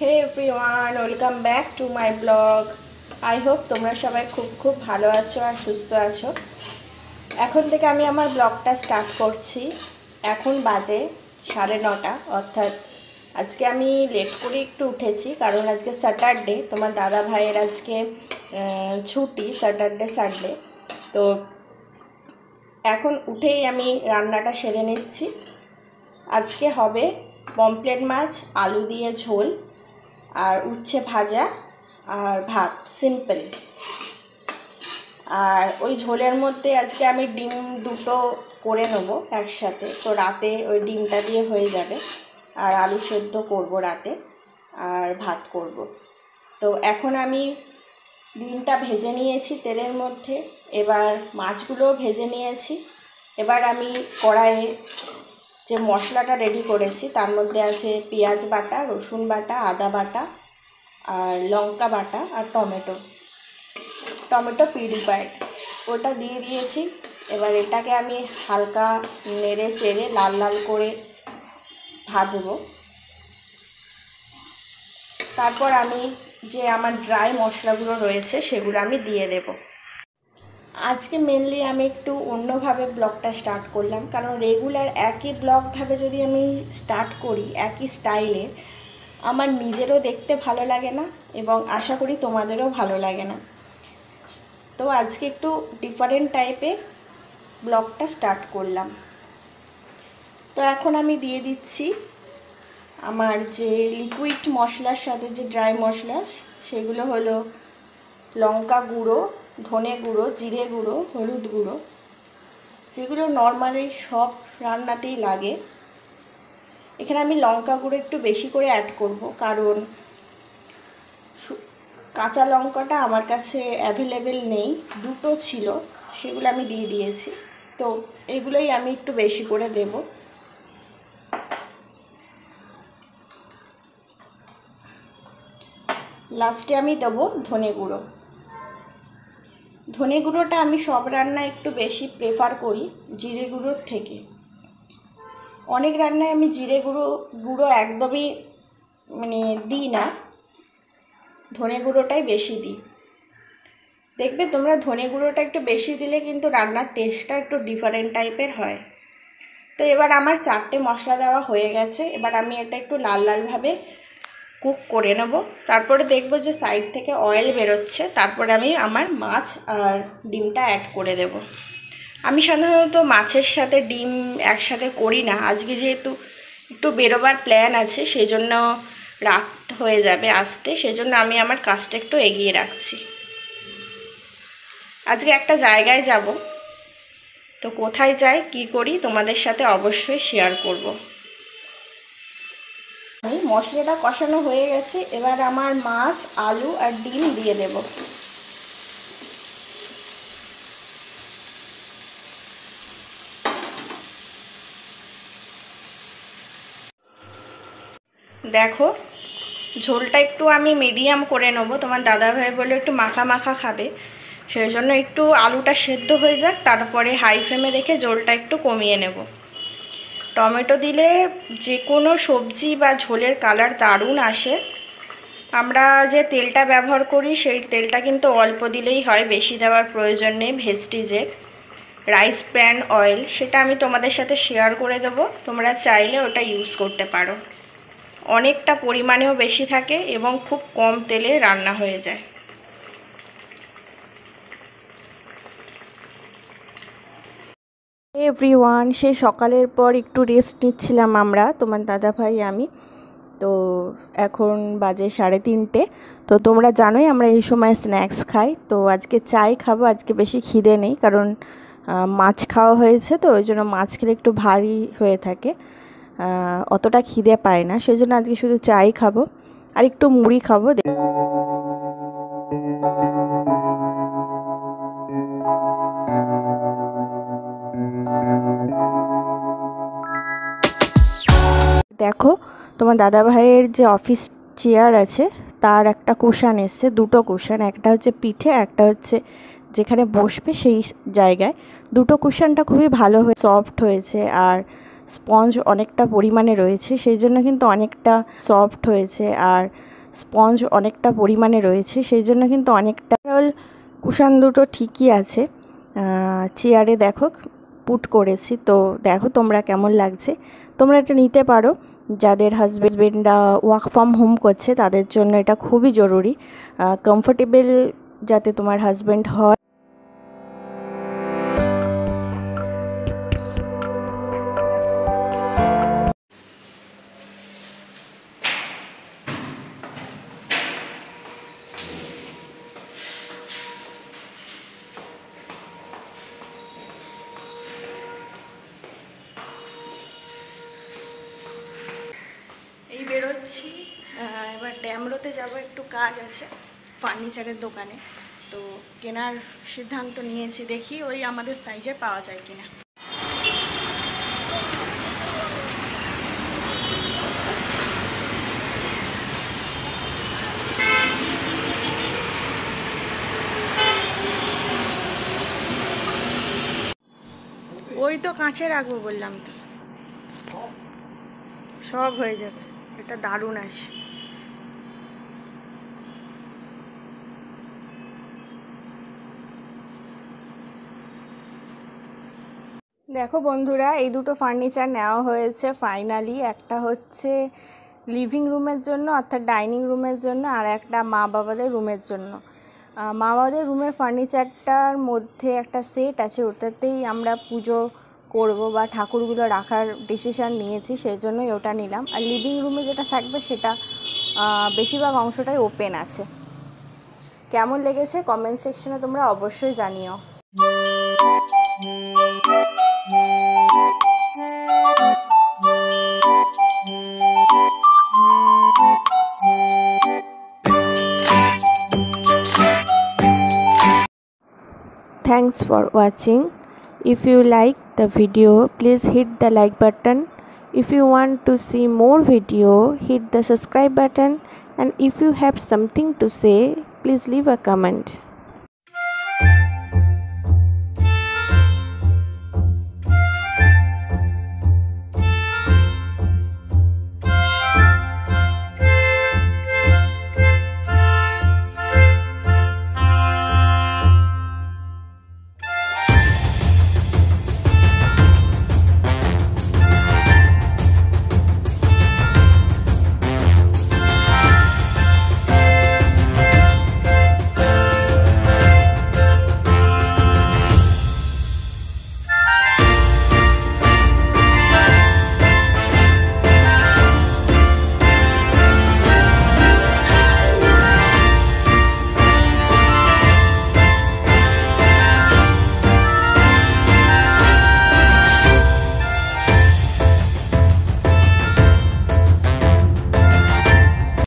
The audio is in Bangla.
Hey everyone, welcome back to my blog. I hope তোমরা সবাই খুব ভালো আছো আর সুস্থ আছো। এখন থেকে আমি আমার ব্লগটা স্টার্ট করছি। এখন বাজে 9:30, অর্থাৎ আজকে আমি লেট করে একটু উঠেছি, কারণ আজকে স্যাটারডে। তোমার দাদা ভাইয়ের আজকে ছুটি, স্যাটারডে সানডে। তো এখন উঠেই আমি রান্নাটা সেরে নিচ্ছি। আজকে হবে পমফ্রেট মাছ আলু দিয়ে ঝোল, আর উচ্ছে ভাজা, আর ভাত, সিম্পল। আর ওই ঝোলের মধ্যে আজকে আমি ডিম দুটো করে নেব একসাথে, তো রাতে ওই ডিমটা দিয়ে হয়ে যাবে। আর আলু সেদ্ধ করব রাতে, আর ভাত করব। তো এখন আমি ডিমটা ভেজে নিয়েছি তেলের মধ্যে, এবার মাছগুলোও ভেজে নিয়েছি। এবার আমি কড়াইয়ে যে মশলাটা রেডি করেছি তার মধ্যে আছে পেঁয়াজ বাটা, রসুন বাটা, আদা বাটা, আর লঙ্কা বাটা, আর টমেটো পিউরিফাইড, ওটা দিয়ে দিয়েছি। এবার এটাকে আমি হালকা নেড়ে চেড়ে লাল লাল করে ভাজবো। তারপর আমি যে আমার ড্রাই মশলাগুলো রয়েছে সেগুলো আমি দিয়ে দেব। আজকে মেনলি আমি একটু অন্যভাবে ব্লগটা স্টার্ট করলাম, কারণ রেগুলার একই ব্লগভাবে যদি আমি স্টার্ট করি একই স্টাইলে, আমার নিজেরও দেখতে ভালো লাগে না, এবং আশা করি তোমাদেরও ভালো লাগে না। তো আজকে একটু ডিফারেন্ট টাইপের ব্লগটা স্টার্ট করলাম। তো এখন আমি দিয়ে দিচ্ছি আমার যে লিকুইড মশলার সাথে যে ড্রাই মশলা, সেগুলো হলো লঙ্কা গুঁড়ো, ধনে গুঁড়ো, জিরে গুঁড়ো, হলুদ গুঁড়ো, যেগুলো নর্মালি সব রান্নাতেই লাগে। এখানে আমি লঙ্কা গুঁড়ো একটু বেশি করে অ্যাড করব, কারণ কাঁচা লঙ্কাটা আমার কাছে অ্যাভেলেবেল নেই, দুটো ছিল, সেগুলো আমি দিয়ে দিয়েছি। তো এগুলোই আমি একটু বেশি করে দেব। লাস্টে আমি দেবো ধনে গুঁড়ো। ধনে গুঁড়োটা আমি সব রান্নায় একটু বেশি প্রেফার করি জিরে গুঁড়োর থেকে। অনেক রান্নায় আমি জিরে গুঁড়ো একদমই দিই না, ধনে গুঁড়োটাই বেশি দিই। দেখবে তোমরা ধনে গুঁড়োটা একটু বেশি দিলে কিন্তু রান্নার টেস্টটা একটু ডিফারেন্ট টাইপের হয়। তো এবার আমার 4টে মশলা দেওয়া হয়ে গেছে। এবার আমি এটা একটু লাল লালভাবে কুক করে নেব। তারপরে দেখবো যে সাইড থেকে অয়েল বেরোচ্ছে, তারপরে আমি আমার মাছ আর ডিমটা অ্যাড করে দেব। আমি সাধারণত মাছের সাথে ডিম একসাথে করি না। আজকে যেহেতু একটু বেরোবার প্ল্যান আছে, সেই জন্য রাত হয়ে যাবে আসতে, সেজন্য আমি আমার কাজটা একটু এগিয়ে রাখছি। আজকে একটা জায়গায় যাব, তো কোথায় যাই কি করি তোমাদের সাথে অবশ্যই শেয়ার করব। মশলাটা কষানো হয়ে গেছে, এবার আমার মাছ, আলু আর ডিম দিয়ে দেব। দেখো ঝোলটা একটু আমি মিডিয়াম করে নেব। তোমার দাদাভাই বলে একটু মাখা মাখা খাবে, সেই জন্য একটু আলুটা সেদ্ধ হয়ে যাক, তারপরে হাই ফ্লেমে রেখে ঝোলটা একটু কমিয়ে নেব। টমেটো দিলে যে কোনো সবজি বা ঝোলের কালার দারুণ আসে। আমরা যে তেলটা ব্যবহার করি সেই তেলটা কিন্তু অল্প দিলেই হয়, বেশি দেওয়ার প্রয়োজন নেই। ভেস্টিজের রাইস ব্র্যান্ড অয়েল, সেটা আমি তোমাদের সাথে শেয়ার করে দেবো, তোমরা চাইলে ওটা ইউজ করতে পারো। অনেকটা পরিমাণেও বেশি থাকে এবং খুব কম তেলে রান্না হয়ে যায়। এভরিওয়ান, সে সকালের পর একটু রেস্ট নিচ্ছিলাম আমরা, তোমার দাদাভাই আমি। তো এখন বাজে 3:30। তো তোমরা জানোই আমরা এই সময় স্ন্যাক্স খাই। তো আজকে চাই খাবো, আজকে বেশি খিদে নেই, কারণ মাছ খাওয়া হয়েছে, তো ওই জন্য মাছ খেলে একটু ভারী হয়ে থাকে, অতটা খিদে পায় না, সেই জন্য আজকে শুধু চাই খাবো আর একটু মুড়ি খাবো। দেখো তোমার দাদাভাইয়ের যে অফিস চেয়ার আছে তার একটা কুশান এসছে, দুটো কুশান, একটা হচ্ছে পিঠে, একটা হচ্ছে যেখানে বসবে সেই জায়গায়। দুটো কুশানটা খুবই ভালো হয়ে সফট হয়েছে, আর স্পঞ্জ অনেকটা পরিমাণে রয়েছে, সেই জন্য কিন্তু অনেকটা সফট হয়েছে। আর স্পঞ্জ অনেকটা পরিমাণে রয়েছে, সেই জন্য কিন্তু অনেকটা কুশান দুটো ঠিকই আছে। চেয়ারে দেখো পুট করেছি, তো দেখো তোমরা কেমন লাগছে। তোমরা এটা নিতে পারো, যাদের হাজবেন্ডরা ওয়ার্ক ফ্রম হোম করছে তাদের জন্য এটা খুবই জরুরি, কমফোর্টেবল যাতে তোমার হাজবেন্ড হয়। এই বেরোচ্ছি, এবার ড্যামরোতে যাব, একটু কাজ আছে ফার্নিচারের দোকানে, তো কেনার সিদ্ধান্ত নিয়েছি, দেখি ওই আমাদের সাইজে পাওয়া যায় কিনা। ওই তো কাঁচে রাখবো বললাম তো, সব হয়ে যাবে, এটা দারুণ আছে। দেখো বন্ধুরা, এই দুটো ফার্নিচার নেওয়া হয়েছে ফাইনালি। একটা হচ্ছে লিভিং রুমের জন্য অর্থাৎ ডাইনিং রুমের জন্য, আর একটা মা বাবাদের রুমের জন্য। মা বাবাদের রুমের ফার্নিচারটার মধ্যে একটা সেট আছে, ওটাতেই আমরা পুজো করব বা ঠাকুরগুলো রাখার ডিসিশান নিয়েছি, সেই জন্যই ওটা নিলাম। আর লিভিং রুমে যেটা থাকবে সেটা বেশিরভাগ অংশটাই ওপেন আছে। কেমন লেগেছে কমেন্ট সেকশনে তোমরা অবশ্যই জানিও। Thanks for watching. If you like the video, please hit the like button. If you want to see more video, hit the subscribe button. And if you have something to say, please leave a comment.